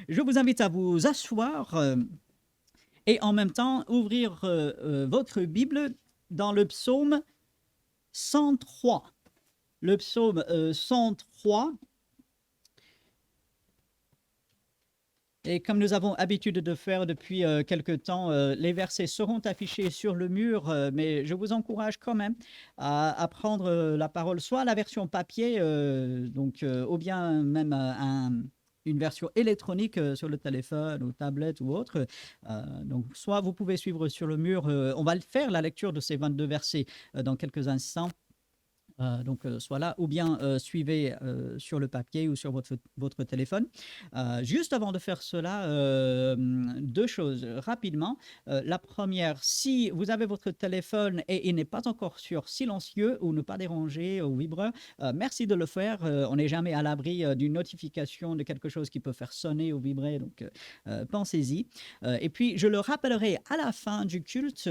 Je vous invite à vous asseoir et en même temps ouvrir votre Bible dans le psaume 103. Le psaume 103. Et comme nous avons l'habitude de faire depuis quelque temps, les versets seront affichés sur le mur, mais je vous encourage quand même à prendre la parole, soit la version papier, ou bien même une version électronique sur le téléphone ou tablette ou autre. Donc, soit vous pouvez suivre sur le mur, on va faire la lecture de ces 22 versets dans quelques instants. Soit là, ou bien suivez sur le papier ou sur votre téléphone. Juste avant de faire cela, deux choses rapidement. La première, si vous avez votre téléphone et il n'est pas encore sur silencieux ou ne pas déranger ou vibreur, merci de le faire. On n'est jamais à l'abri d'une notification de quelque chose qui peut faire sonner ou vibrer, donc pensez-y. Et puis, je le rappellerai à la fin du culte,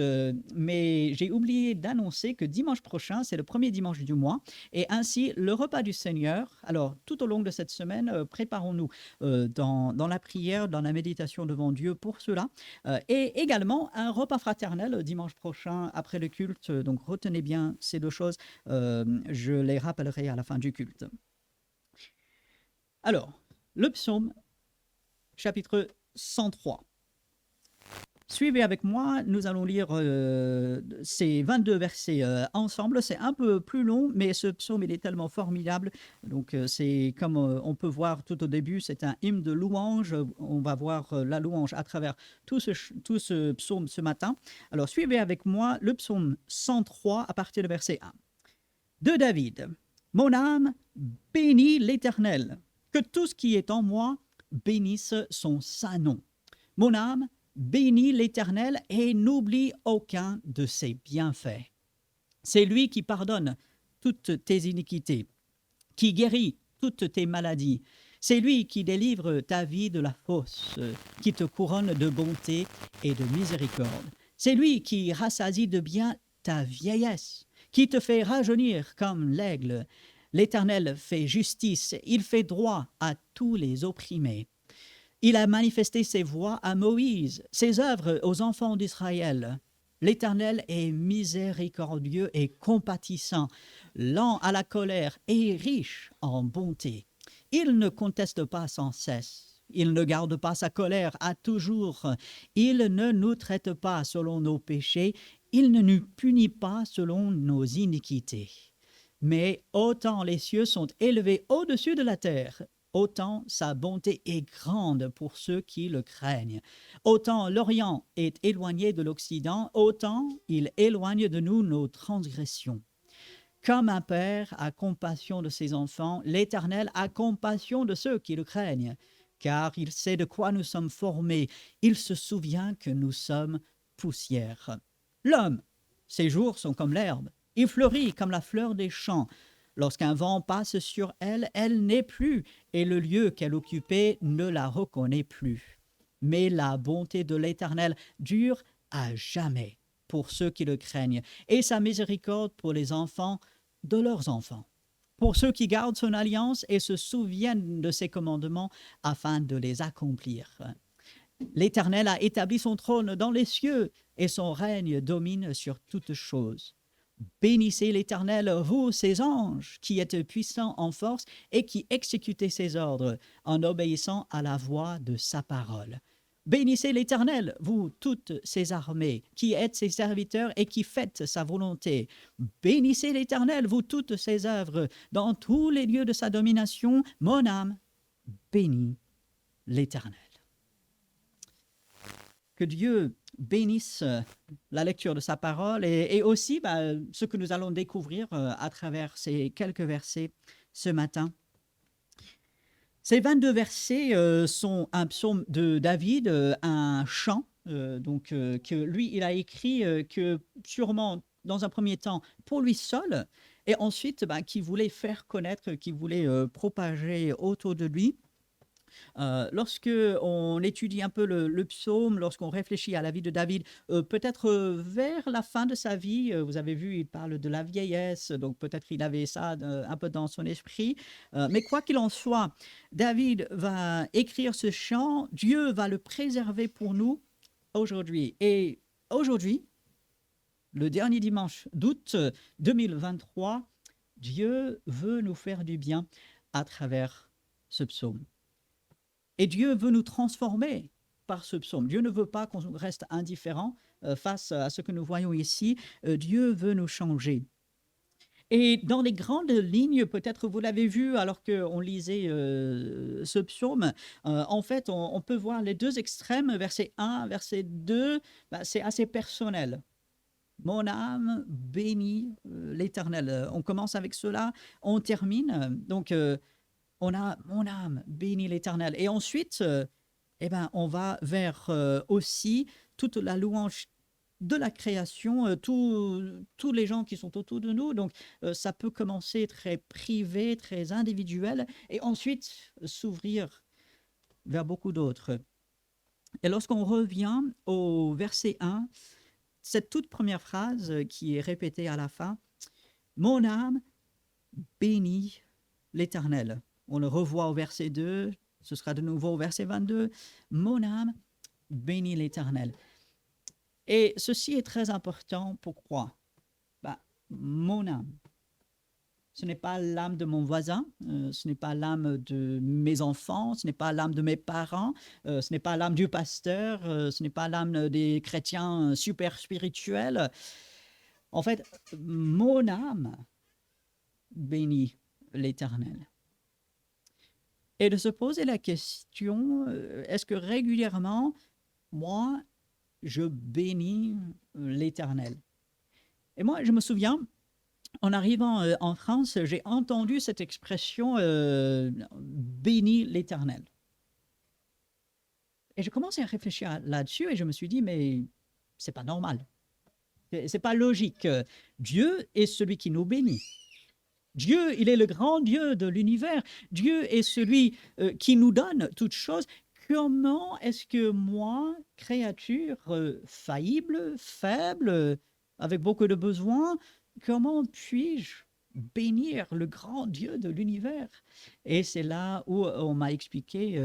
mais j'ai oublié d'annoncer que dimanche prochain, c'est le premier dimanche du mois, et ainsi le repas du Seigneur. Alors, tout au long de cette semaine, préparons-nous dans la prière, dans la méditation devant Dieu pour cela, et également un repas fraternel dimanche prochain après le culte. Donc, retenez bien ces deux choses. Je les rappellerai à la fin du culte. Alors, le psaume, chapitre 103. Suivez avec moi, nous allons lire ces 22 versets ensemble. C'est un peu plus long, mais ce psaume, il est tellement formidable. Donc, c'est comme on peut voir tout au début, c'est un hymne de louange. On va voir la louange à travers tout ce psaume ce matin. Alors, suivez avec moi le psaume 103 à partir du verset 1. De David, mon âme bénit l'Éternel. Que tout ce qui est en moi bénisse son saint nom. Mon âme bénis l'Éternel et n'oublie aucun de ses bienfaits. C'est lui qui pardonne toutes tes iniquités, qui guérit toutes tes maladies. C'est lui qui délivre ta vie de la fosse, qui te couronne de bonté et de miséricorde. C'est lui qui rassasie de bien ta vieillesse, qui te fait rajeunir comme l'aigle. L'Éternel fait justice, il fait droit à tous les opprimés. Il a manifesté ses voies à Moïse, ses œuvres aux enfants d'Israël. L'Éternel est miséricordieux et compatissant, lent à la colère et riche en bonté. Il ne conteste pas sans cesse. Il ne garde pas sa colère à toujours. Il ne nous traite pas selon nos péchés. Il ne nous punit pas selon nos iniquités. Mais autant les cieux sont élevés au-dessus de la terre, autant sa bonté est grande pour ceux qui le craignent. Autant l'Orient est éloigné de l'Occident, autant il éloigne de nous nos transgressions. Comme un père a compassion de ses enfants, l'Éternel a compassion de ceux qui le craignent, car il sait de quoi nous sommes formés, il se souvient que nous sommes poussière. L'homme, ses jours sont comme l'herbe, il fleurit comme la fleur des champs. Lorsqu'un vent passe sur elle, elle n'est plus, et le lieu qu'elle occupait ne la reconnaît plus. Mais la bonté de l'Éternel dure à jamais pour ceux qui le craignent, et sa miséricorde pour les enfants de leurs enfants, pour ceux qui gardent son alliance et se souviennent de ses commandements afin de les accomplir. L'Éternel a établi son trône dans les cieux, et son règne domine sur toutes choses. Bénissez l'Éternel, vous, ses anges, qui êtes puissants en force et qui exécutez ses ordres en obéissant à la voix de sa parole. Bénissez l'Éternel, vous, toutes ses armées, qui êtes ses serviteurs et qui faites sa volonté. Bénissez l'Éternel, vous, toutes ses œuvres, dans tous les lieux de sa domination. Mon âme bénit l'Éternel. Que Dieu bénisse la lecture de sa parole et aussi ce que nous allons découvrir à travers ces quelques versets ce matin. Ces 22 versets sont un psaume de David, un chant que lui, il a écrit que sûrement dans un premier temps pour lui seul et ensuite qu'il voulait faire connaître, qu'il voulait propager autour de lui. Lorsque on étudie un peu le psaume, lorsqu'on réfléchit à la vie de David, peut-être vers la fin de sa vie, vous avez vu, il parle de la vieillesse, donc peut-être il avait ça un peu dans son esprit. Mais quoi qu'il en soit, David va écrire ce chant, Dieu va le préserver pour nous aujourd'hui. Et aujourd'hui, le dernier dimanche d'août 2023, Dieu veut nous faire du bien à travers ce psaume. Et Dieu veut nous transformer par ce psaume. Dieu ne veut pas qu'on reste indifférent face à ce que nous voyons ici. Dieu veut nous changer. Et dans les grandes lignes, peut-être vous l'avez vu alors qu'on lisait ce psaume, en fait, on peut voir les deux extrêmes, verset 1, verset 2, c'est assez personnel. Mon âme bénit l'Éternel. On commence avec cela, on termine. Donc, on a mon âme bénit l'Éternel. Et ensuite, on va vers aussi toute la louange de la création, tous les gens qui sont autour de nous. Donc, ça peut commencer très privé, très individuel, et ensuite s'ouvrir vers beaucoup d'autres. Et lorsqu'on revient au verset 1, cette toute première phrase qui est répétée à la fin, « Mon âme bénit l'Éternel ». On le revoit au verset 2, ce sera de nouveau au verset 22, « Mon âme bénit l'Éternel ». Et ceci est très important. Pourquoi? Mon âme. Ce n'est pas l'âme de mon voisin, ce n'est pas l'âme de mes enfants, ce n'est pas l'âme de mes parents, ce n'est pas l'âme du pasteur, ce n'est pas l'âme des chrétiens super spirituels. En fait, mon âme bénit l'Éternel. Et de se poser la question, est-ce que régulièrement, moi, je bénis l'Éternel? Et moi, je me souviens, en arrivant en France, j'ai entendu cette expression bénis l'Éternel. Et je commençais à réfléchir là-dessus et je me suis dit, mais c'est pas normal. C'est pas logique. Dieu est celui qui nous bénit. Dieu, il est le grand Dieu de l'univers. Dieu est celui qui nous donne toutes choses. Comment est-ce que moi, créature faillible, faible, avec beaucoup de besoins, comment puis-je bénir le grand Dieu de l'univers? Et c'est là où on m'a expliqué,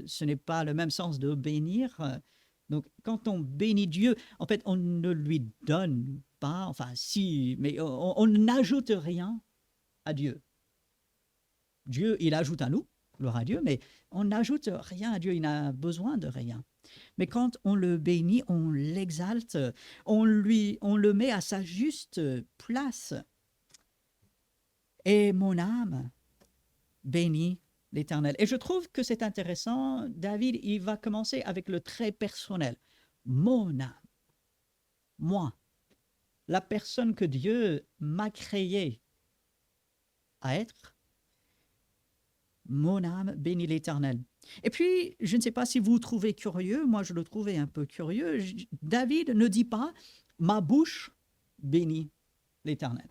ce n'est pas le même sens de bénir. Donc, quand on bénit Dieu, en fait, on ne lui donne pas, enfin si, mais on n'ajoute rien à Dieu. Dieu, il ajoute à nous, gloire à Dieu, mais on n'ajoute rien à Dieu, il n'a besoin de rien. Mais quand on le bénit, on l'exalte, on le met à sa juste place. Et mon âme bénit l'Éternel. Et je trouve que c'est intéressant, David, il va commencer avec le trait personnel. Mon âme, moi, la personne que Dieu m'a créée à être, mon âme bénit l'Éternel. Et puis, je ne sais pas si vous trouvez curieux, moi je le trouvais un peu curieux, David ne dit pas « ma bouche bénit l'Éternel ».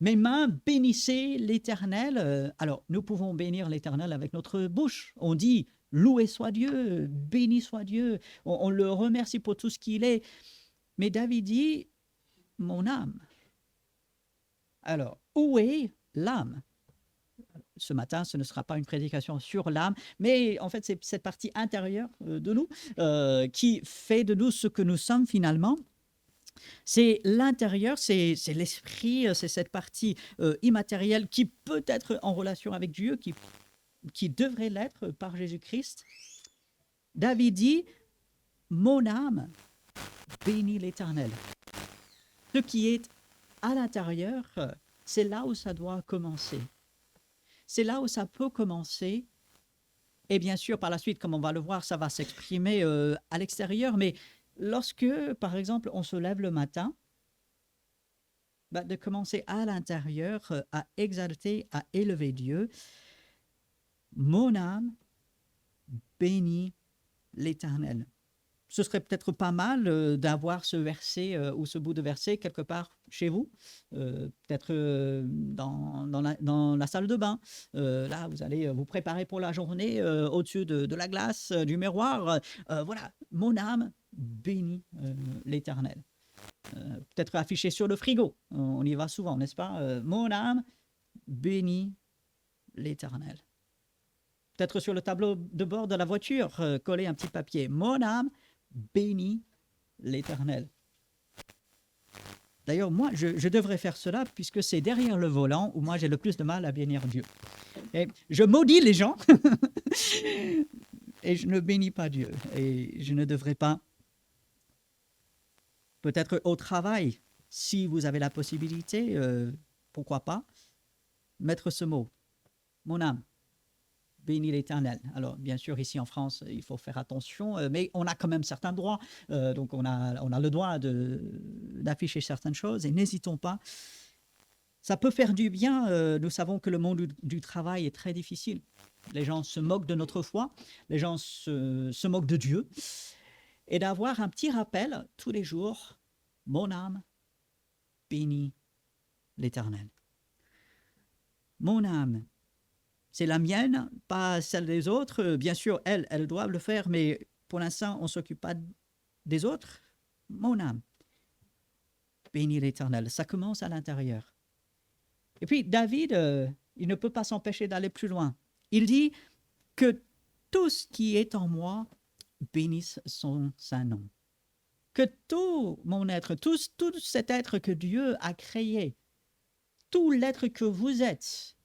Mes mains bénissaient l'Éternel. Alors, nous pouvons bénir l'Éternel avec notre bouche. On dit « loué soit Dieu, béni soit Dieu ». On le remercie pour tout ce qu'il est. Mais David dit « mon âme ». Alors, où est l'âme? Ce matin, ce ne sera pas une prédication sur l'âme, mais en fait, c'est cette partie intérieure de nous qui fait de nous ce que nous sommes finalement. C'est l'intérieur, c'est l'esprit, c'est cette partie immatérielle qui peut être en relation avec Dieu, qui devrait l'être par Jésus-Christ. David dit, mon âme bénit l'Éternel. Ce qui est à l'intérieur, c'est là où ça doit commencer. C'est là où ça peut commencer. Et bien sûr, par la suite, comme on va le voir, ça va s'exprimer à l'extérieur. Mais lorsque, par exemple, on se lève le matin, de commencer à l'intérieur à exalter, à élever Dieu. Mon âme bénit l'Éternel. ce serait peut-être pas mal d'avoir ce verset ou ce bout de verset quelque part chez vous, peut-être dans la salle de bain. Là, vous allez vous préparer pour la journée au-dessus de la glace, du miroir. Voilà, mon âme bénit l'Éternel. Peut-être affiché sur le frigo, on y va souvent, n'est-ce pas? Mon âme bénit l'Éternel. Peut-être sur le tableau de bord de la voiture, coller un petit papier. Mon âme bénit l'Éternel. D'ailleurs, moi, je devrais faire cela puisque c'est derrière le volant où moi j'ai le plus de mal à bénir Dieu. Et je maudis les gens et je ne bénis pas Dieu. Et je ne devrais pas. Peut-être au travail, si vous avez la possibilité, pourquoi pas, mettre ce mot. Mon âme bénis l'Éternel. Alors, bien sûr, ici en France, il faut faire attention, mais on a quand même certains droits. Donc, on a le droit d'afficher certaines choses et n'hésitons pas. Ça peut faire du bien. Nous savons que le monde du travail est très difficile. Les gens se moquent de notre foi, les gens se moquent de Dieu. Et d'avoir un petit rappel tous les jours, mon âme bénit l'Éternel. Mon âme, c'est la mienne, pas celle des autres. Bien sûr, elles doivent le faire, mais pour l'instant, on ne s'occupe pas des autres. Mon âme bénit l'Éternel. Ça commence à l'intérieur. Et puis, David, il ne peut pas s'empêcher d'aller plus loin. Il dit que tout ce qui est en moi bénisse son saint nom. Que tout mon être, tout cet être que Dieu a créé, tout l'être que vous êtes,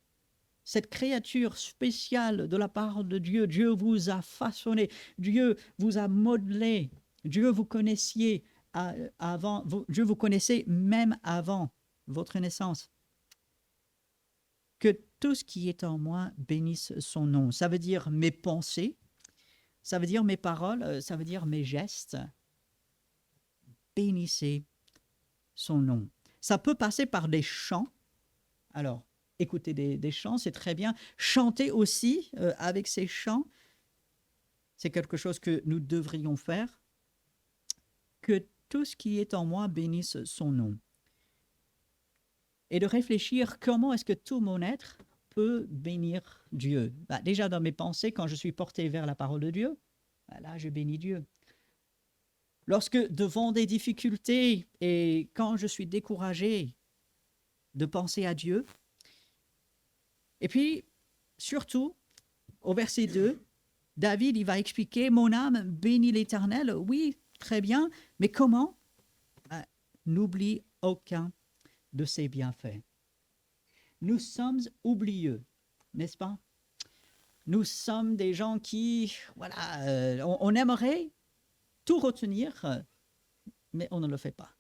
cette créature spéciale de la part de Dieu, Dieu vous a façonné, Dieu vous a modelé, Dieu vous connaissiez avant, Dieu vous connaissait même avant votre naissance. Que tout ce qui est en moi bénisse son nom. Ça veut dire mes pensées, ça veut dire mes paroles, ça veut dire mes gestes. Bénissez son nom. Ça peut passer par des chants. Alors, écouter des chants, c'est très bien. Chanter aussi avec ces chants, c'est quelque chose que nous devrions faire. Que tout ce qui est en moi bénisse son nom. Et de réfléchir comment est-ce que tout mon être peut bénir Dieu. Déjà dans mes pensées, quand je suis porté vers la parole de Dieu, là je bénis Dieu. Lorsque devant des difficultés et quand je suis découragé, de penser à Dieu. Et puis, surtout, au verset 2, David, il va expliquer « Mon âme bénit l'Éternel ». Oui, très bien, mais comment? N'oublie aucun de ses bienfaits. Nous sommes oublieux, n'est-ce pas? Nous sommes des gens qui, voilà, on aimerait tout retenir, mais on ne le fait pas.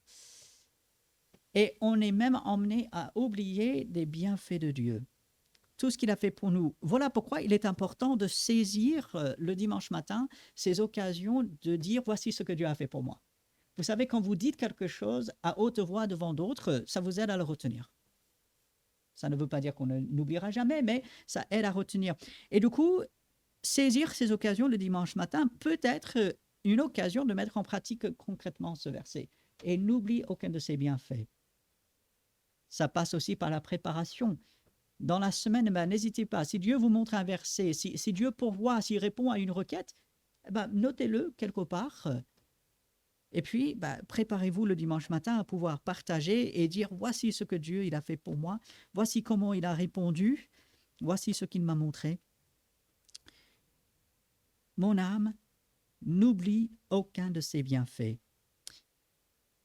Et on est même emmené à oublier des bienfaits de Dieu. Tout ce qu'il a fait pour nous. Voilà pourquoi il est important de saisir le dimanche matin ces occasions de dire « Voici ce que Dieu a fait pour moi ». Vous savez, quand vous dites quelque chose à haute voix devant d'autres, ça vous aide à le retenir. Ça ne veut pas dire qu'on n'oubliera jamais, mais ça aide à retenir. Et du coup, saisir ces occasions le dimanche matin peut être une occasion de mettre en pratique concrètement ce verset. Et n'oublie aucun de ses bienfaits. Ça passe aussi par la préparation. Dans la semaine, n'hésitez pas. Si Dieu vous montre un verset, si Dieu pourvoit, s'il répond à une requête, notez-le quelque part. Et puis, préparez-vous le dimanche matin à pouvoir partager et dire « Voici ce que Dieu il a fait pour moi. Voici comment il a répondu. Voici ce qu'il m'a montré. » Mon âme n'oublie aucun de ses bienfaits.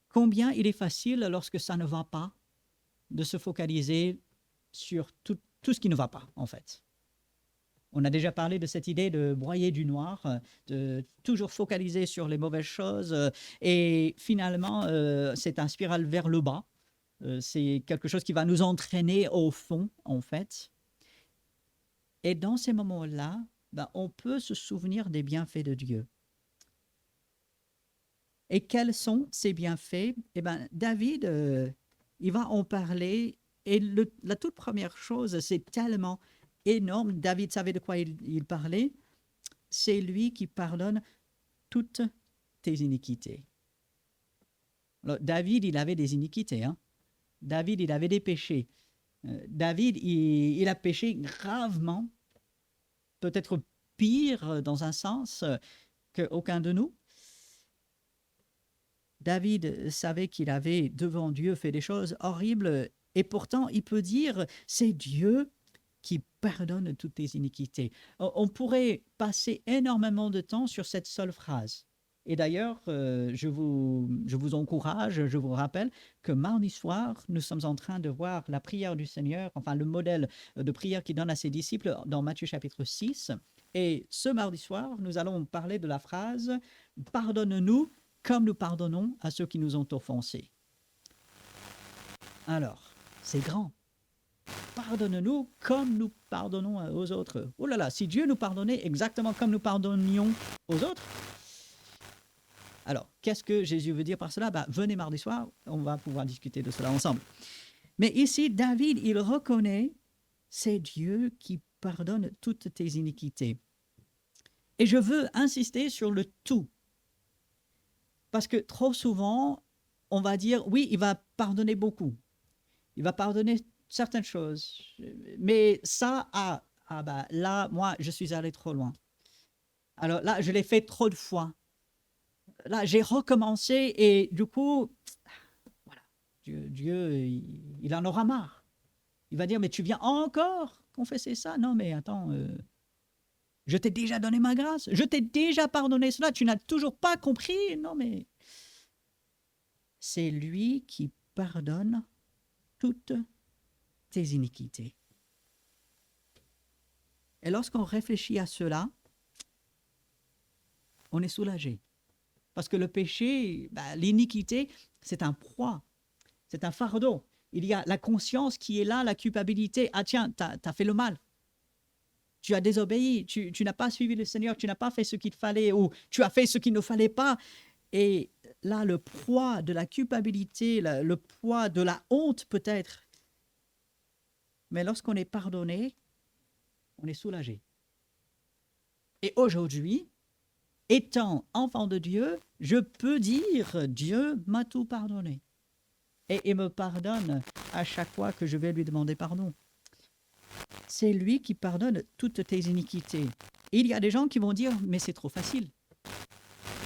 Combien il est facile, lorsque ça ne va pas, de se focaliser sur tout ce qui ne va pas, en fait. On a déjà parlé de cette idée de broyer du noir, de toujours focaliser sur les mauvaises choses, et finalement, c'est un spirale vers le bas. C'est quelque chose qui va nous entraîner au fond, en fait. Et dans ces moments-là, on peut se souvenir des bienfaits de Dieu. Et quels sont ces bienfaits? David, il va en parler. Et la toute première chose, c'est tellement énorme. David savait de quoi il parlait. C'est lui qui pardonne toutes tes iniquités. Alors, David, il avait des iniquités. Hein? David, il avait des péchés. David, il a péché gravement, peut-être pire dans un sens qu'aucun de nous. David savait qu'il avait devant Dieu fait des choses horribles et pourtant il peut dire c'est Dieu qui pardonne toutes tes iniquités. On pourrait passer énormément de temps sur cette seule phrase. Et d'ailleurs, je vous encourage, je vous rappelle que mardi soir, nous sommes en train de voir la prière du Seigneur, enfin le modèle de prière qu'il donne à ses disciples dans Matthieu chapitre 6. Et ce mardi soir, nous allons parler de la phrase « Pardonne-nous comme nous pardonnons à ceux qui nous ont offensés ». Alors, c'est grand. Pardonne-nous comme nous pardonnons aux autres. Oh là là, si Dieu nous pardonnait exactement comme nous pardonnions aux autres, alors, qu'est-ce que Jésus veut dire par cela? Venez mardi soir, on va pouvoir discuter de cela ensemble. Mais ici, David, il reconnaît, c'est Dieu qui pardonne toutes tes iniquités. Et je veux insister sur le tout. Parce que trop souvent, on va dire, oui, il va pardonner beaucoup. Il va pardonner certaines choses. Mais ça, là, moi, je suis allé trop loin. Alors là, je l'ai fait trop de fois. Là, j'ai recommencé et du coup, voilà, Dieu il en aura marre. Il va dire, mais tu viens encore confesser ça? Non, mais attends, je t'ai déjà donné ma grâce, je t'ai déjà pardonné cela, tu n'as toujours pas compris? Non, mais c'est lui qui pardonne toutes tes iniquités. Et lorsqu'on réfléchit à cela, on est soulagé. Parce que le péché, l'iniquité, c'est un poids, c'est un fardeau. Il y a la conscience qui est là, la culpabilité. Ah tiens, t'as fait le mal. Tu as désobéi, tu n'as pas suivi le Seigneur, tu n'as pas fait ce qu'il fallait ou tu as fait ce qu'il ne fallait pas. Et là, le poids de la culpabilité, le poids de la honte peut-être. Mais lorsqu'on est pardonné, on est soulagé. Et aujourd'hui, étant enfant de Dieu, je peux dire Dieu m'a tout pardonné. Et il me pardonne à chaque fois que je vais lui demander pardon. C'est lui qui pardonne toutes tes iniquités. Il y a des gens qui vont dire mais c'est trop facile.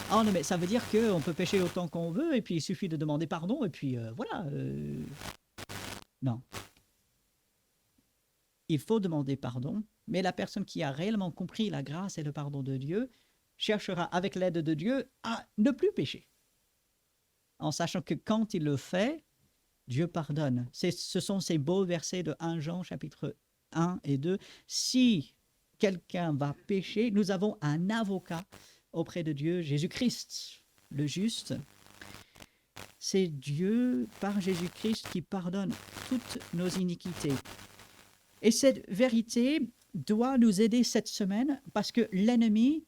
Ah non, mais ça veut dire qu'on peut pécher autant qu'on veut et puis il suffit de demander pardon et puis voilà. Non. Il faut demander pardon, mais la personne qui a réellement compris la grâce et le pardon de Dieu cherchera avec l'aide de Dieu à ne plus pécher. En sachant que quand il le fait, Dieu pardonne. Ce sont ces beaux versets de 1 Jean chapitre 1 et 2. Si quelqu'un va pécher, nous avons un avocat auprès de Dieu, Jésus-Christ, le juste. C'est Dieu, par Jésus-Christ, qui pardonne toutes nos iniquités. Et cette vérité doit nous aider cette semaine parce que l'ennemi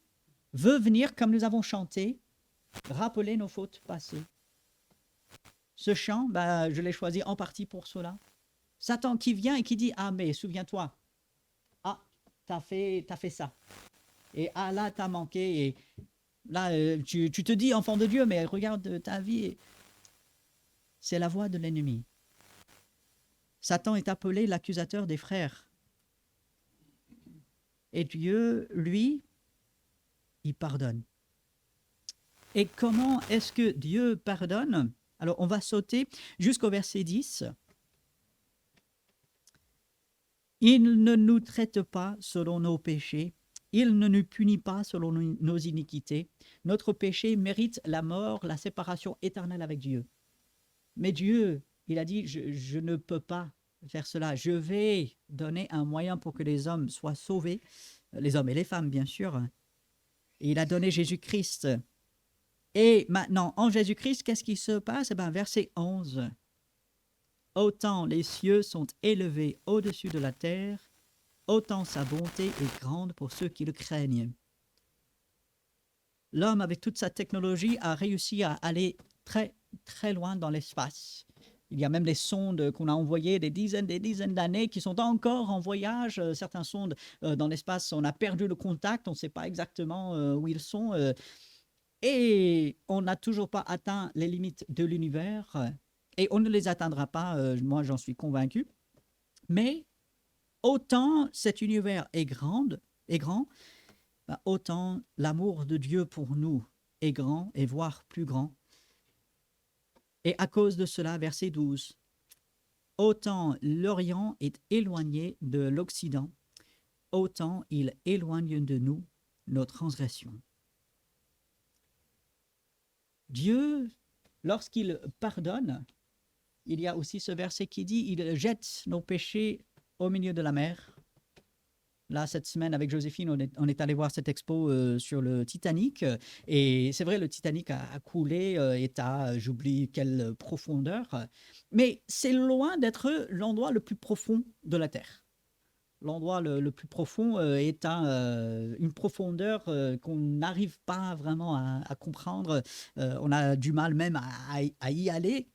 veut venir, comme nous avons chanté, rappeler nos fautes passées. Ce chant, je l'ai choisi en partie pour cela. Satan qui vient et qui dit « Ah, mais souviens-toi, t'as fait ça. Et là, t'as manqué. Et là, tu te dis enfant de Dieu, mais regarde ta vie. » C'est la voix de l'ennemi. Satan est appelé l'accusateur des frères. Et Dieu, lui, il pardonne. Et comment est-ce que Dieu pardonne? Alors, on va sauter jusqu'au verset 10. Il ne nous traite pas selon nos péchés. Il ne nous punit pas selon nos iniquités. Notre péché mérite la mort, la séparation éternelle avec Dieu. Mais Dieu, il a dit, je ne peux pas faire cela. Je vais donner un moyen pour que les hommes soient sauvés, les hommes et les femmes, bien sûr. Et il a donné Jésus-Christ. Et maintenant, en Jésus-Christ, qu'est-ce qui se passe? Verset 11. Autant les cieux sont élevés au-dessus de la terre, autant sa bonté est grande pour ceux qui le craignent. L'homme, avec toute sa technologie, a réussi à aller très, très loin dans l'espace. Il y a même des sondes qu'on a envoyées des dizaines d'années qui sont encore en voyage. Certaines sondes dans l'espace, on a perdu le contact, on ne sait pas exactement où ils sont. Et on n'a toujours pas atteint les limites de l'univers, et on ne les atteindra pas, moi j'en suis convaincu. Mais autant cet univers est grand, bah, autant l'amour de Dieu pour nous est grand et voire plus grand. Et à cause de cela, verset 12, autant l'Orient est éloigné de l'Occident, autant il éloigne de nous nos transgressions. Dieu, lorsqu'il pardonne, il y a aussi ce verset qui dit, il jette nos péchés au milieu de la mer. Là, cette semaine, avec Joséphine, on est allé voir cette expo sur le Titanic. Et c'est vrai, le Titanic a coulé et à, j'oublie quelle profondeur. Mais c'est loin d'être l'endroit le plus profond de la Terre. L'endroit le plus profond est à une profondeur qu'on n'arrive pas vraiment à comprendre. On a du mal même à y aller.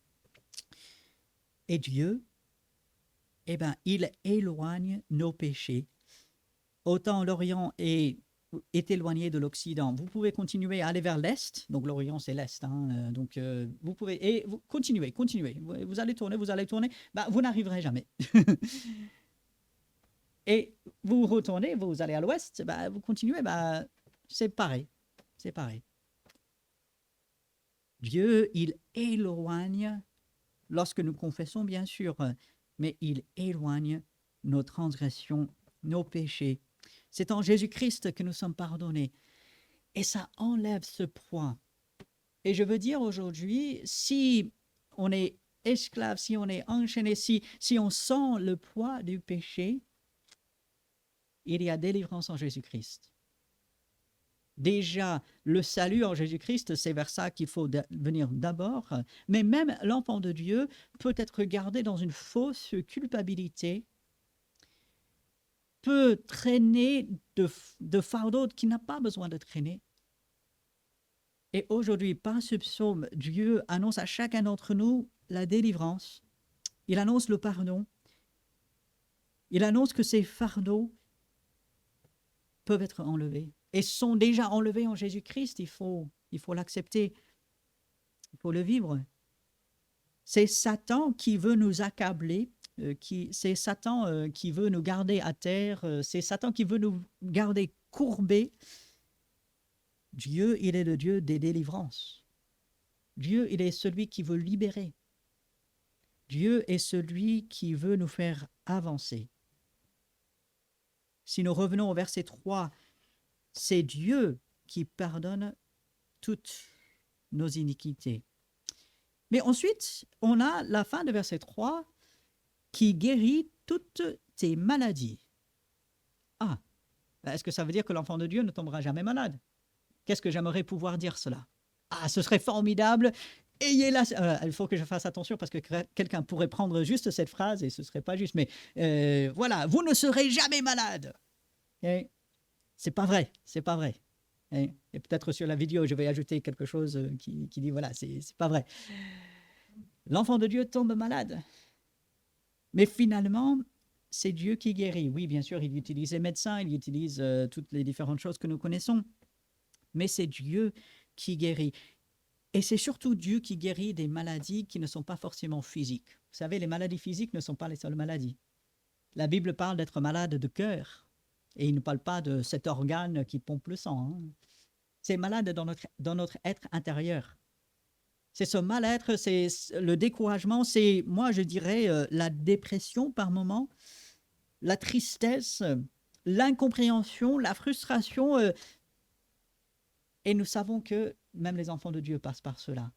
Et Dieu, eh ben, il éloigne nos péchés. Autant l'Orient est éloigné de l'Occident. Vous pouvez continuer à aller vers l'Est. Donc l'Orient, c'est l'Est. Hein, donc vous pouvez... Et vous continuez. Vous allez tourner. Bah, vous n'arriverez jamais. Et vous retournez, vous allez à l'Ouest. Bah, vous continuez. Bah, c'est pareil. C'est pareil. Dieu, il éloigne, lorsque nous confessons, bien sûr, mais il éloigne nos transgressions, nos péchés. C'est en Jésus-Christ que nous sommes pardonnés. Et ça enlève ce poids. Et je veux dire aujourd'hui, si on est esclave, si on est enchaîné, si on sent le poids du péché, il y a délivrance en Jésus-Christ. Déjà, le salut en Jésus-Christ, c'est vers ça qu'il faut venir d'abord. Mais même l'enfant de Dieu peut être gardé dans une fausse culpabilité, peut traîner de fardeaux qu'il n'a pas besoin de traîner. Et aujourd'hui, par ce psaume, Dieu annonce à chacun d'entre nous la délivrance. Il annonce le pardon. Il annonce que ces fardeaux peuvent être enlevés et sont déjà enlevés en Jésus-Christ. Il faut l'accepter. Il faut le vivre. C'est Satan qui veut nous accabler. C'est Satan qui veut nous garder à terre. C'est Satan qui veut nous garder courbés. Dieu, il est le Dieu des délivrances. Dieu, il est celui qui veut libérer. Dieu est celui qui veut nous faire avancer. Si nous revenons au verset 3, c'est Dieu qui pardonne toutes nos iniquités. Mais ensuite, on a la fin de verset 3 qui guérit toutes tes maladies. Ah, est-ce que ça veut dire que l'enfant de Dieu ne tombera jamais malade? Qu'est-ce que j'aimerais pouvoir dire cela? Ah, ce serait formidable. Ayez la... il faut que je fasse attention parce que quelqu'un pourrait prendre juste cette phrase et ce ne serait pas juste. Mais voilà, vous ne serez jamais malade. Okay? C'est pas vrai, c'est pas vrai. Okay? Et peut-être sur la vidéo, je vais ajouter quelque chose qui dit voilà, c'est pas vrai. L'enfant de Dieu tombe malade. Mais finalement, c'est Dieu qui guérit. Oui, bien sûr, il utilise les médecins, il utilise toutes les différentes choses que nous connaissons. Mais c'est Dieu qui guérit. Et c'est surtout Dieu qui guérit des maladies qui ne sont pas forcément physiques. Vous savez, les maladies physiques ne sont pas les seules maladies. La Bible parle d'être malade de cœur. Et il ne parle pas de cet organe qui pompe le sang. Hein. C'est malade dans notre être intérieur. C'est ce mal-être, c'est le découragement, c'est, moi je dirais, la dépression par moment, la tristesse, l'incompréhension, la frustration. Et nous savons que même les enfants de Dieu passent par cela.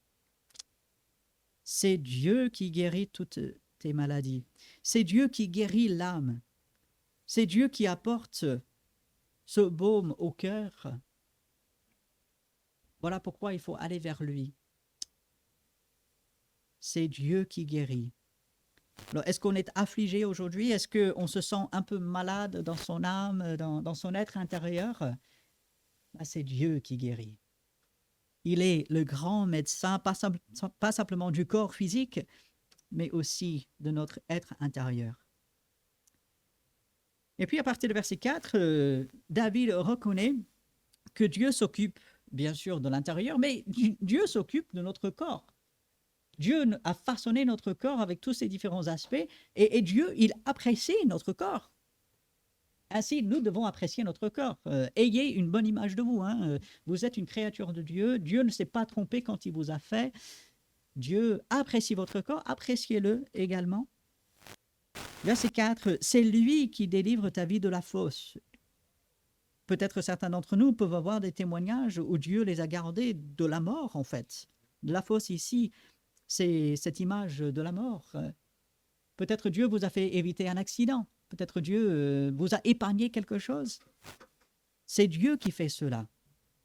C'est Dieu qui guérit toutes tes maladies. C'est Dieu qui guérit l'âme. C'est Dieu qui apporte ce baume au cœur. Voilà pourquoi il faut aller vers lui. C'est Dieu qui guérit. Alors, est-ce qu'on est affligé aujourd'hui? Est-ce qu'on se sent un peu malade dans son âme, dans son être intérieur? Ben, c'est Dieu qui guérit. Il est le grand médecin, pas simplement du corps physique, mais aussi de notre être intérieur. Et puis à partir du verset 4, David reconnaît que Dieu s'occupe bien sûr, de l'intérieur, mais Dieu s'occupe de notre corps. Dieu a façonné notre corps avec tous ses différents aspects et Dieu, il apprécie notre corps. Ainsi, nous devons apprécier notre corps. Ayez une bonne image de vous. Hein. Vous êtes une créature de Dieu. Dieu ne s'est pas trompé quand il vous a fait. Dieu apprécie votre corps. Appréciez-le également. Verset 4, c'est lui qui délivre ta vie de la fosse. Peut-être certains d'entre nous peuvent avoir des témoignages où Dieu les a gardés de la mort, en fait. De la fosse ici, c'est cette image de la mort. Peut-être Dieu vous a fait éviter un accident. Peut-être Dieu vous a épargné quelque chose. C'est Dieu qui fait cela.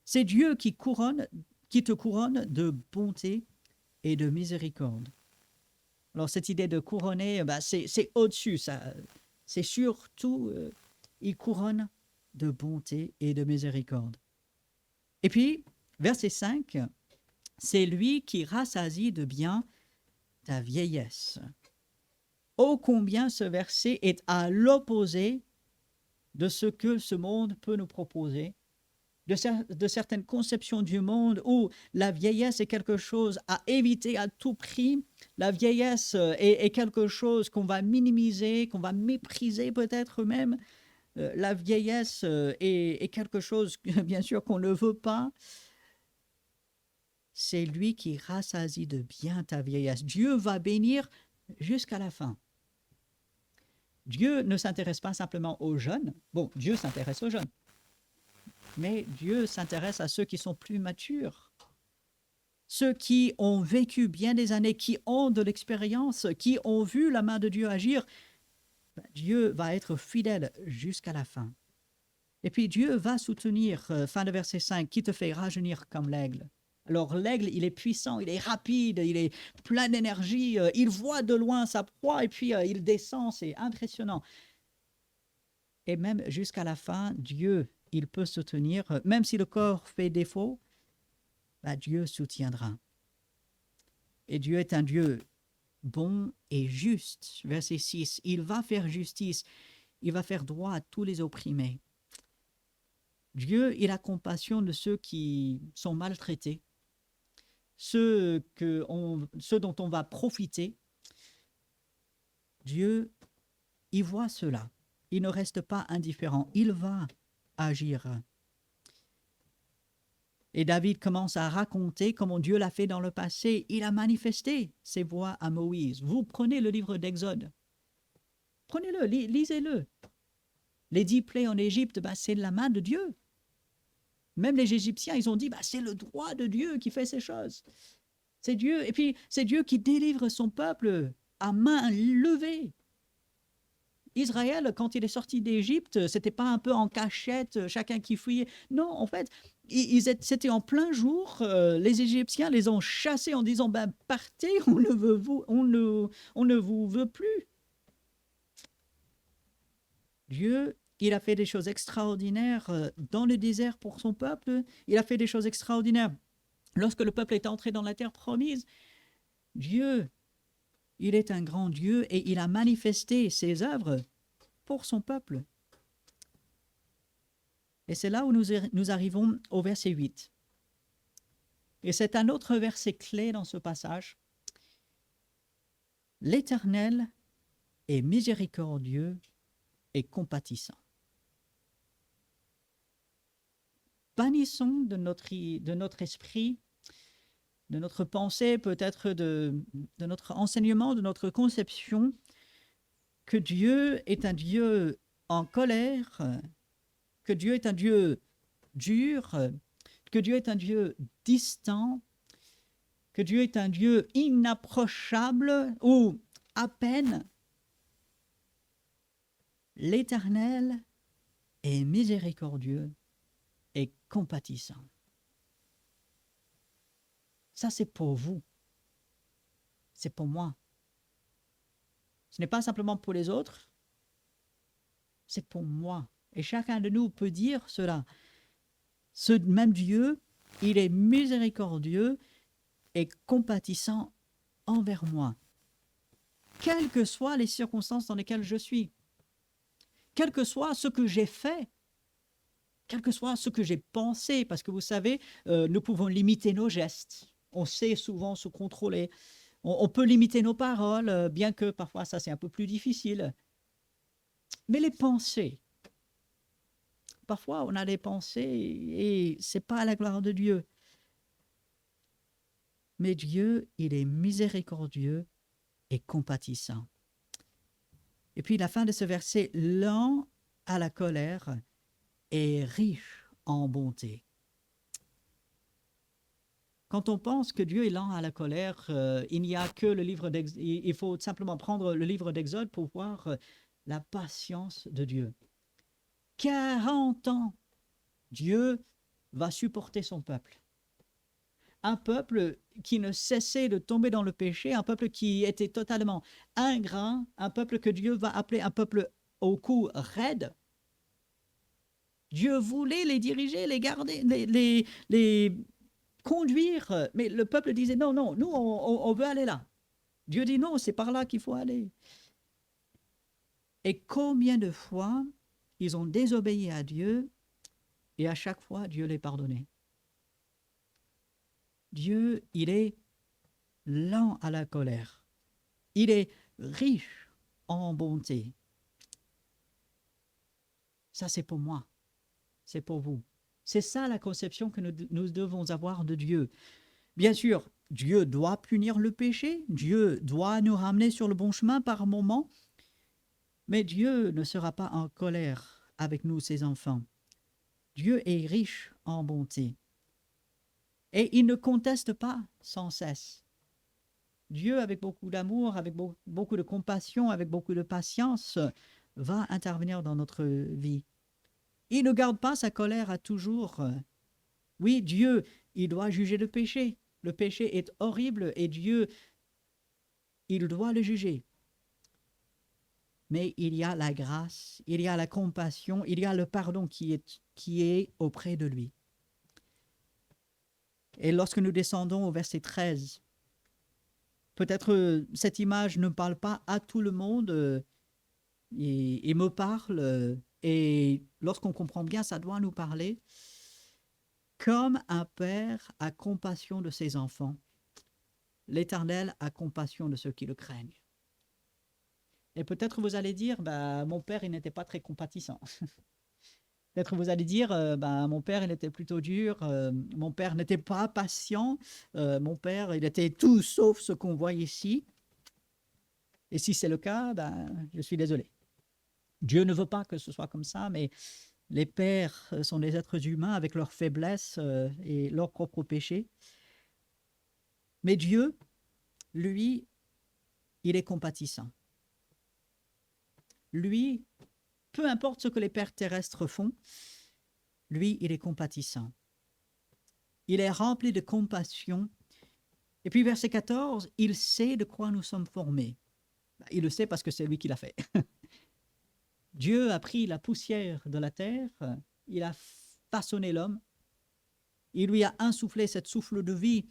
C'est Dieu qui te couronne de bonté et de miséricorde. Alors cette idée de couronner, c'est au-dessus. C'est surtout, il couronne de bonté et de miséricorde. Et puis, verset 5, c'est lui qui rassasie de bien ta vieillesse. Ô combien ce verset est à l'opposé de ce que ce monde peut nous proposer, de certaines conceptions du monde où la vieillesse est quelque chose à éviter à tout prix. La vieillesse est quelque chose qu'on va minimiser, qu'on va mépriser peut-être même. La vieillesse est quelque chose, bien sûr, qu'on ne veut pas. C'est lui qui rassasie de bien ta vieillesse. Dieu va bénir jusqu'à la fin. Dieu ne s'intéresse pas simplement aux jeunes. Bon, Dieu s'intéresse aux jeunes. Mais Dieu s'intéresse à ceux qui sont plus matures. Ceux qui ont vécu bien des années, qui ont de l'expérience, qui ont vu la main de Dieu agir. Dieu va être fidèle jusqu'à la fin. Et puis Dieu va soutenir, fin de verset 5, qui te fait rajeunir comme l'aigle. Alors l'aigle, il est puissant, il est rapide, il est plein d'énergie, il voit de loin sa proie et puis il descend, c'est impressionnant. Et même jusqu'à la fin, Dieu, il peut soutenir, même si le corps fait défaut, Dieu soutiendra. Et Dieu est un Dieu bon et juste. Verset 6, il va faire justice, il va faire droit à tous les opprimés. Dieu, il a compassion de ceux qui sont maltraités, ceux dont on va profiter. Dieu, il voit cela. Il ne reste pas indifférent. Il va agir. Et David commence à raconter comment Dieu l'a fait dans le passé. Il a manifesté ses voies à Moïse. Vous prenez le livre d'Exode. Prenez-le, lisez-le. Les 10 plaies en Égypte, c'est la main de Dieu. Même les Égyptiens, ils ont dit, c'est le droit de Dieu qui fait ces choses. C'est Dieu, et puis c'est Dieu qui délivre son peuple à main levée. Israël, quand il est sorti d'Égypte, c'était pas un peu en cachette, chacun qui fuyait. Non, en fait, c'était en plein jour. Les Égyptiens les ont chassés en disant, partez, on ne vous veut plus. Dieu, il a fait des choses extraordinaires dans le désert pour son peuple. Il a fait des choses extraordinaires lorsque le peuple est entré dans la terre promise. Dieu, il est un grand Dieu et il a manifesté ses œuvres pour son peuple. Et c'est là où nous arrivons au verset 8. Et c'est un autre verset clé dans ce passage. L'Éternel est miséricordieux et compatissant. Bannissons de notre esprit, de notre pensée, peut-être de notre enseignement, de notre conception, que Dieu est un Dieu en colère, que Dieu est un Dieu dur, que Dieu est un Dieu distant, que Dieu est un Dieu inapprochable ou à peine. L'Éternel est miséricordieux et compatissant. Ça, c'est pour vous. C'est pour moi. Ce n'est pas simplement pour les autres, c'est pour moi. Et chacun de nous peut dire cela. Ce même Dieu, il est miséricordieux et compatissant envers moi. Quelles que soient les circonstances dans lesquelles je suis, quel que soit ce que j'ai fait, quel que soit ce que j'ai pensé, parce que vous savez, nous pouvons limiter nos gestes. On sait souvent se contrôler. On peut limiter nos paroles, bien que parfois ça c'est un peu plus difficile. Mais les pensées, parfois on a des pensées et c'est pas à la gloire de Dieu. Mais Dieu, il est miséricordieux et compatissant. Et puis la fin de ce verset, lent à la colère et riche en bonté. Quand on pense que Dieu est lent à la colère, il n'y a que le livre d'Exode. Il faut simplement prendre le livre d'Exode pour voir la patience de Dieu. 40 ans, Dieu va supporter son peuple. Un peuple qui ne cessait de tomber dans le péché, un peuple qui était totalement ingrat, un peuple que Dieu va appeler un peuple au cou raide. Dieu voulait les diriger, les garder, les conduire, mais le peuple disait non, non, nous on veut aller là. Dieu dit non, c'est par là qu'il faut aller. Et combien de fois ils ont désobéi à Dieu et à chaque fois Dieu les pardonnait. Dieu, il est lent à la colère. Il est riche en bonté. Ça, c'est pour moi. C'est pour vous. C'est ça la conception que nous devons avoir de Dieu. Bien sûr, Dieu doit punir le péché. Dieu doit nous ramener sur le bon chemin par moments. Mais Dieu ne sera pas en colère avec nous, ses enfants. Dieu est riche en bonté. Et il ne conteste pas sans cesse. Dieu, avec beaucoup d'amour, avec beaucoup de compassion, avec beaucoup de patience, va intervenir dans notre vie. Il ne garde pas sa colère à toujours. Oui, Dieu, il doit juger le péché. Le péché est horrible et Dieu, il doit le juger. Mais il y a la grâce, il y a la compassion, il y a le pardon qui est auprès de lui. Et lorsque nous descendons au verset 13, peut-être cette image ne parle pas à tout le monde et me parle, et lorsqu'on comprend bien, ça doit nous parler. Comme un père a compassion de ses enfants, l'Éternel a compassion de ceux qui le craignent. Et peut-être vous allez dire, bah, mon père, il n'était pas très compatissant. Peut-être vous allez dire, mon père, il était plutôt dur, mon père n'était pas patient, mon père, il était tout sauf ce qu'on voit ici. Et si c'est le cas, je suis désolé. Dieu ne veut pas que ce soit comme ça, mais les pères sont des êtres humains avec leurs faiblesses et leurs propres péchés. Mais Dieu, lui, il est compatissant. Lui, peu importe ce que les pères terrestres font, lui, il est compatissant. Il est rempli de compassion. Et puis verset 14, il sait de quoi nous sommes formés. Il le sait parce que c'est lui qui l'a fait. Dieu a pris la poussière de la terre, il a façonné l'homme, il lui a insufflé cette souffle de vie,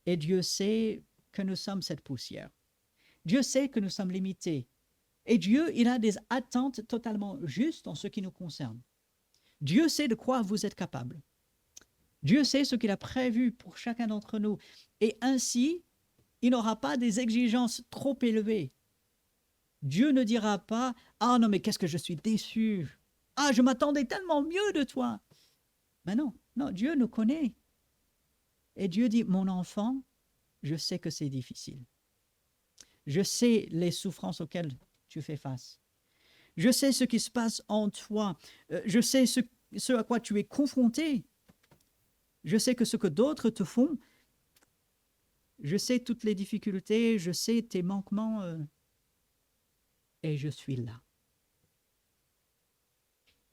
et Dieu sait que nous sommes cette poussière. Dieu sait que nous sommes limités. Et Dieu, il a des attentes totalement justes en ce qui nous concerne. Dieu sait de quoi vous êtes capable. Dieu sait ce qu'il a prévu pour chacun d'entre nous. Et ainsi, il n'aura pas des exigences trop élevées. Dieu ne dira pas « Ah non, mais qu'est-ce que je suis déçu. Ah, je m'attendais tellement mieux de toi. » Mais non, non, Dieu nous connaît. Et Dieu dit « Mon enfant, je sais que c'est difficile. Je sais les souffrances auxquelles tu fais face. Je sais ce qui se passe en toi. Je sais ce à quoi tu es confronté. Je sais que ce que d'autres te font, je sais toutes les difficultés, je sais tes manquements, et je suis là.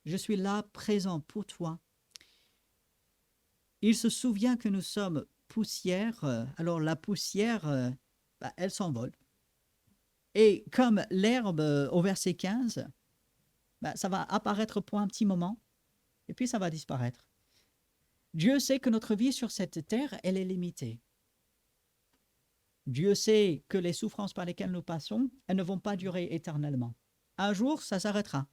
Je suis là, présent pour toi. Il se souvient que nous sommes poussière, alors la poussière, elle s'envole. Et comme l'herbe au verset 15, ça va apparaître pour un petit moment, et puis ça va disparaître. Dieu sait que notre vie sur cette terre, elle est limitée. Dieu sait que les souffrances par lesquelles nous passons, elles ne vont pas durer éternellement. Un jour, ça s'arrêtera.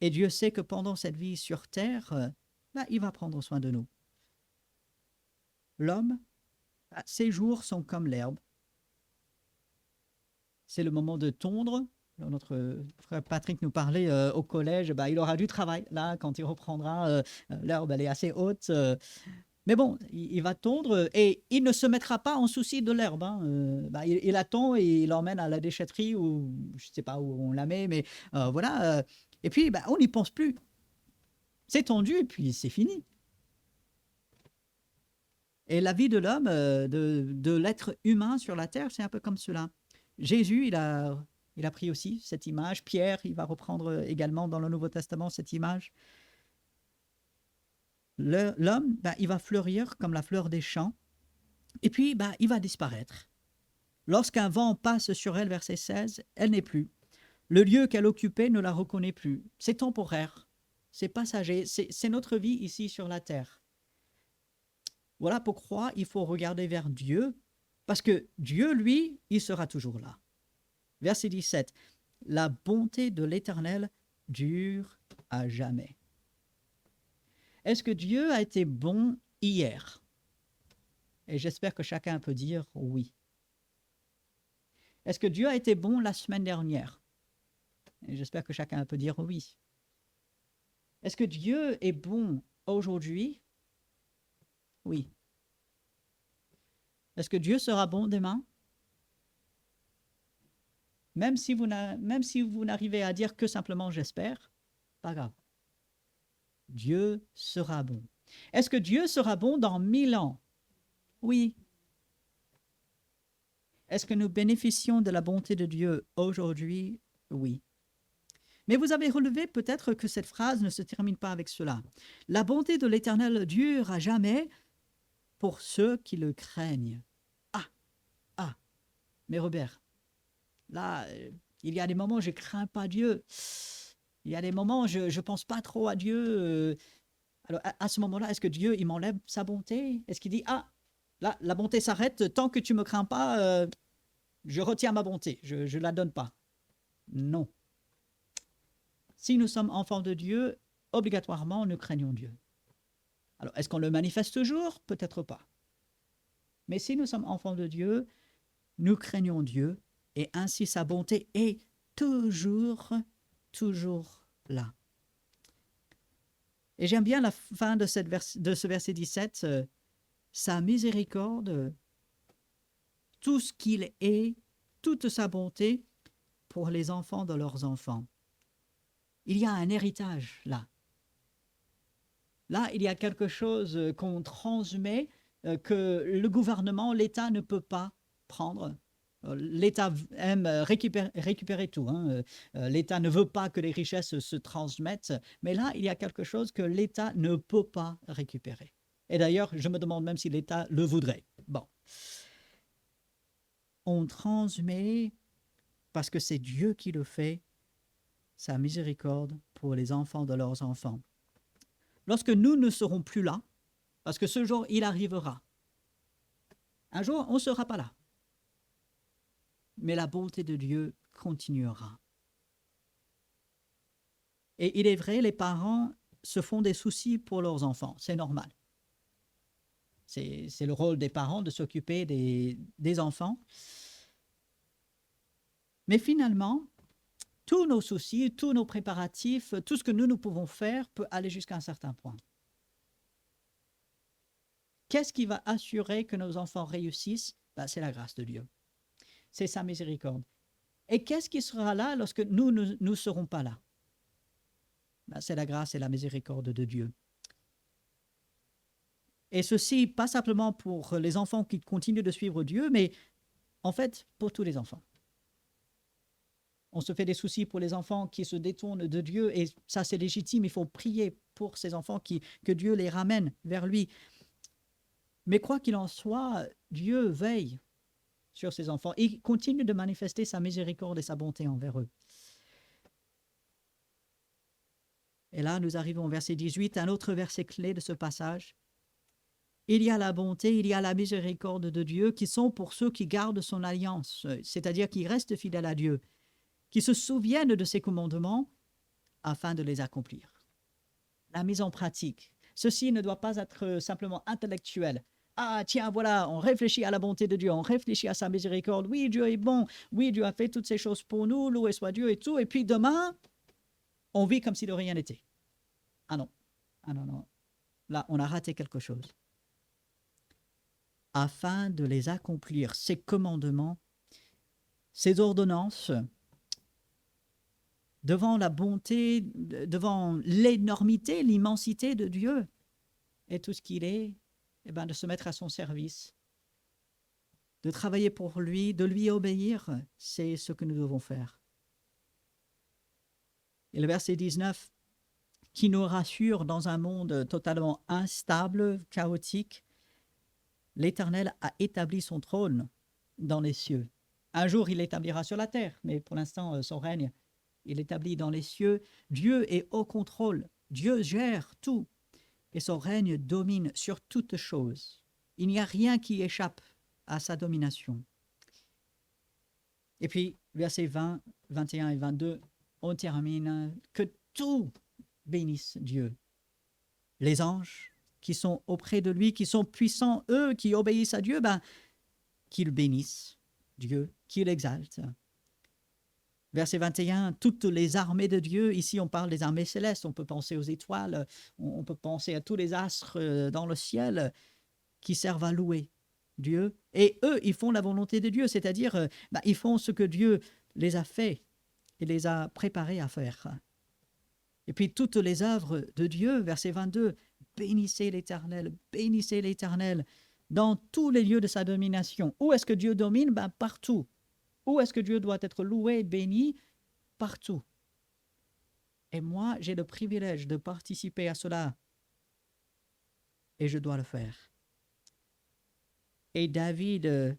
Et Dieu sait que pendant cette vie sur terre, il va prendre soin de nous. L'homme, ses jours sont comme l'herbe. C'est le moment de tondre. Notre frère Patrick nous parlait au collège, il aura du travail. Là, quand il reprendra, l'herbe, elle est assez haute. Mais bon, il va tondre et il ne se mettra pas en souci de l'herbe. Il la tond et il l'emmène à la déchetterie ou je ne sais pas où on la met, mais voilà. Et puis, on n'y pense plus. C'est tondu et puis c'est fini. Et la vie de l'homme, de l'être humain sur la terre, c'est un peu comme cela. Jésus, il a pris aussi cette image. Pierre, il va reprendre également dans le Nouveau Testament cette image. L'homme, il va fleurir comme la fleur des champs. Et puis, il va disparaître. Lorsqu'un vent passe sur elle, verset 16, elle n'est plus. Le lieu qu'elle occupait ne la reconnaît plus. C'est temporaire, c'est passager, c'est notre vie ici sur la terre. Voilà pourquoi il faut regarder vers Dieu, parce que Dieu, lui, il sera toujours là. Verset 17, la bonté de l'Éternel dure à jamais. Est-ce que Dieu a été bon hier? Et j'espère que chacun peut dire oui. Est-ce que Dieu a été bon la semaine dernière? Et j'espère que chacun peut dire oui. Est-ce que Dieu est bon aujourd'hui? Oui. Est-ce que Dieu sera bon demain? Même si vous n'arrivez à dire que simplement j'espère, pas grave. Dieu sera bon. Est-ce que Dieu sera bon dans 1000 ans? Oui. Est-ce que nous bénéficions de la bonté de Dieu aujourd'hui? Oui. Mais vous avez relevé peut-être que cette phrase ne se termine pas avec cela. La bonté de l'Éternel dure à jamais pour ceux qui le craignent. Mais Robert, là, il y a des moments où je ne crains pas Dieu. Il y a des moments où je ne pense pas trop à Dieu. Alors, à ce moment-là, est-ce que Dieu, il m'enlève sa bonté? Est-ce qu'il dit, là, la bonté s'arrête, tant que tu ne me crains pas, je retiens ma bonté, je ne la donne pas? Non. Si nous sommes enfants de Dieu, obligatoirement, nous craignons Dieu. Alors, est-ce qu'on le manifeste toujours? Peut-être pas. Mais si nous sommes enfants de Dieu, nous craignons Dieu et ainsi sa bonté est toujours là. Et j'aime bien la fin de ce verset 17, sa miséricorde, tout ce qu'il est, toute sa bonté pour les enfants de leurs enfants. Il y a un héritage là. Là, il y a quelque chose qu'on transmet, que le gouvernement, l'État ne peut pas prendre. L'État aime récupérer tout. L'État ne veut pas que les richesses se transmettent, mais là, il y a quelque chose que l'État ne peut pas récupérer. Et d'ailleurs, je me demande même si l'État le voudrait. Bon. On transmet, parce que c'est Dieu qui le fait, sa miséricorde pour les enfants de leurs enfants. Lorsque nous ne serons plus là, parce que ce jour, il arrivera. Un jour, on ne sera pas là. Mais la bonté de Dieu continuera. Et il est vrai, les parents se font des soucis pour leurs enfants, c'est normal. C'est le rôle des parents de s'occuper des enfants. Mais finalement, tous nos soucis, tous nos préparatifs, tout ce que nous pouvons faire peut aller jusqu'à un certain point. Qu'est-ce qui va assurer que nos enfants réussissent? C'est la grâce de Dieu. C'est sa miséricorde. Et qu'est-ce qui sera là lorsque nous ne serons pas là? C'est la grâce et la miséricorde de Dieu. Et ceci, pas simplement pour les enfants qui continuent de suivre Dieu, mais en fait, pour tous les enfants. On se fait des soucis pour les enfants qui se détournent de Dieu, et ça c'est légitime, il faut prier pour ces enfants que Dieu les ramène vers lui. Mais quoi qu'il en soit, Dieu veille sur ses enfants et continue de manifester sa miséricorde et sa bonté envers eux. Et là, nous arrivons au verset 18, un autre verset clé de ce passage. Il y a la bonté, il y a la miséricorde de Dieu qui sont pour ceux qui gardent son alliance, c'est-à-dire qui restent fidèles à Dieu, qui se souviennent de ses commandements afin de les accomplir. La mise en pratique. Ceci ne doit pas être simplement intellectuel. Ah, tiens, voilà, on réfléchit à la bonté de Dieu, on réfléchit à sa miséricorde. Oui, Dieu est bon. Oui, Dieu a fait toutes ces choses pour nous. Loué soit Dieu et tout. Et puis demain, on vit comme si de rien n'était. Ah non. Ah non, non. Là, on a raté quelque chose. Afin de les accomplir, ces commandements, ces ordonnances, devant la bonté, devant l'énormité, l'immensité de Dieu et tout ce qu'il est, eh ben, de se mettre à son service, de travailler pour lui, de lui obéir, c'est ce que nous devons faire. Et le verset 19, qui nous rassure dans un monde totalement instable, chaotique, l'Éternel a établi son trône dans les cieux. Un jour, il l'établira sur la terre, mais pour l'instant, son règne, il l'établit dans les cieux. Dieu est au contrôle. Dieu gère tout. Et son règne domine sur toutes choses. Il n'y a rien qui échappe à sa domination. Et puis, versets 20, 21 et 22, on termine que tout bénisse Dieu. Les anges qui sont auprès de lui, qui sont puissants, eux qui obéissent à Dieu, qu'ils bénissent Dieu, qu'ils l'exaltent. Verset 21, toutes les armées de Dieu, ici on parle des armées célestes, on peut penser aux étoiles, on peut penser à tous les astres dans le ciel qui servent à louer Dieu. Et eux, ils font la volonté de Dieu, c'est-à-dire ils font ce que Dieu les a fait et les a préparés à faire. Et puis toutes les œuvres de Dieu, verset 22, bénissez l'Éternel dans tous les lieux de sa domination. Où est-ce que Dieu domine? Partout. Où est-ce que Dieu doit être loué, béni? Partout. Et moi, j'ai le privilège de participer à cela. Et je dois le faire. Et David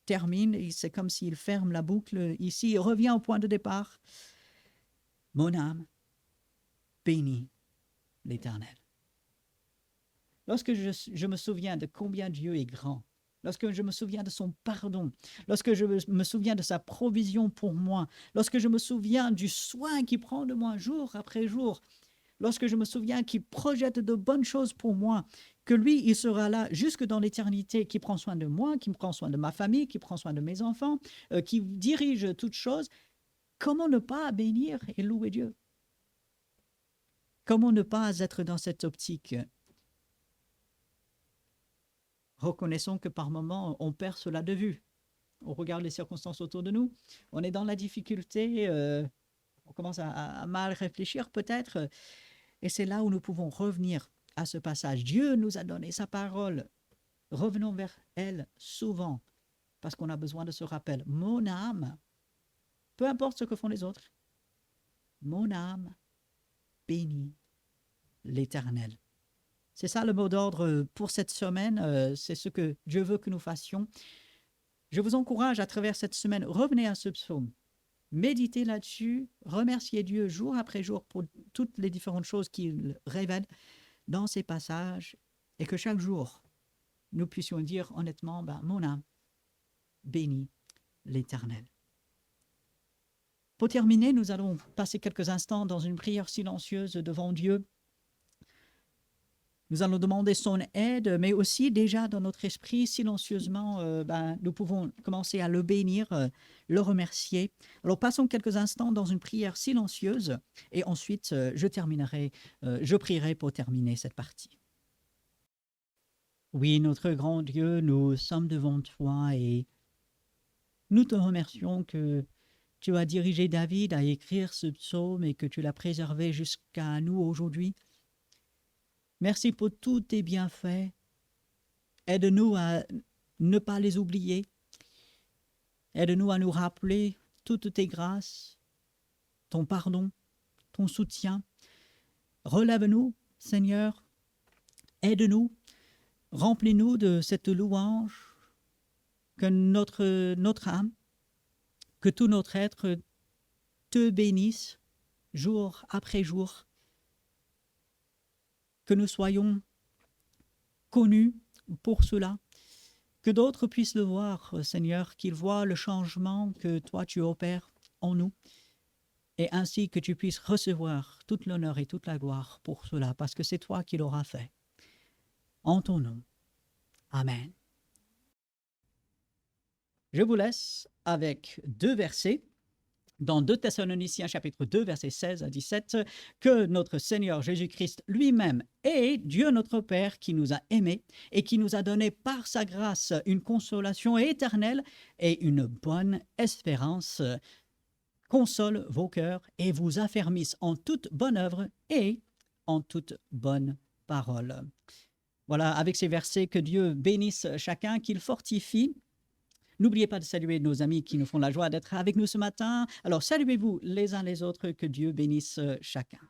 termine, c'est comme s'il ferme la boucle ici, il revient au point de départ. Mon âme bénit l'Éternel. Lorsque je me souviens de combien Dieu est grand, lorsque je me souviens de son pardon, lorsque je me souviens de sa provision pour moi, lorsque je me souviens du soin qu'il prend de moi jour après jour, lorsque je me souviens qu'il projette de bonnes choses pour moi, que lui, il sera là jusque dans l'éternité, qui prend soin de moi, qui prend soin de ma famille, qui prend soin de mes enfants, qui dirige toutes choses, comment ne pas bénir et louer Dieu? Comment ne pas être dans cette optique? Reconnaissons que par moments, on perd cela de vue. On regarde les circonstances autour de nous, on est dans la difficulté, on commence à mal réfléchir peut-être, et c'est là où nous pouvons revenir à ce passage. Dieu nous a donné sa parole. Revenons vers elle souvent, parce qu'on a besoin de ce rappel. Mon âme, peu importe ce que font les autres, mon âme bénit l'Éternel. C'est ça le mot d'ordre pour cette semaine, c'est ce que Dieu veut que nous fassions. Je vous encourage à travers cette semaine, revenez à ce psaume, méditez là-dessus, remerciez Dieu jour après jour pour toutes les différentes choses qu'il révèle dans ces passages, et que chaque jour, nous puissions dire honnêtement, mon âme bénit l'Éternel. Pour terminer, nous allons passer quelques instants dans une prière silencieuse devant Dieu. Nous allons demander son aide, mais aussi déjà dans notre esprit, silencieusement, nous pouvons commencer à le bénir, le remercier. Alors passons quelques instants dans une prière silencieuse et ensuite je prierai pour terminer cette partie. Oui, notre grand Dieu, nous sommes devant toi et nous te remercions que tu as dirigé David à écrire ce psaume et que tu l'as préservé jusqu'à nous aujourd'hui. Merci pour tous tes bienfaits. Aide-nous à ne pas les oublier. Aide-nous à nous rappeler toutes tes grâces, ton pardon, ton soutien. Relève-nous, Seigneur. Aide-nous. Remplis-nous de cette louange, que notre âme, que tout notre être te bénisse jour après jour. Que nous soyons connus pour cela, que d'autres puissent le voir, Seigneur, qu'ils voient le changement que toi tu opères en nous. et ainsi que tu puisses recevoir toute l'honneur et toute la gloire pour cela, parce que c'est toi qui l'auras fait. En ton nom. Amen. Je vous laisse avec 2 versets dans 2 Thessaloniciens chapitre 2, versets 16 à 17, que notre Seigneur Jésus-Christ lui-même est Dieu notre Père qui nous a aimés et qui nous a donné par sa grâce une consolation éternelle et une bonne espérance, console vos cœurs et vous affermisse en toute bonne œuvre et en toute bonne parole. Voilà, avec ces versets, que Dieu bénisse chacun, qu'il fortifie. N'oubliez pas de saluer nos amis qui nous font la joie d'être avec nous ce matin. Alors, saluez-vous les uns les autres, que Dieu bénisse chacun.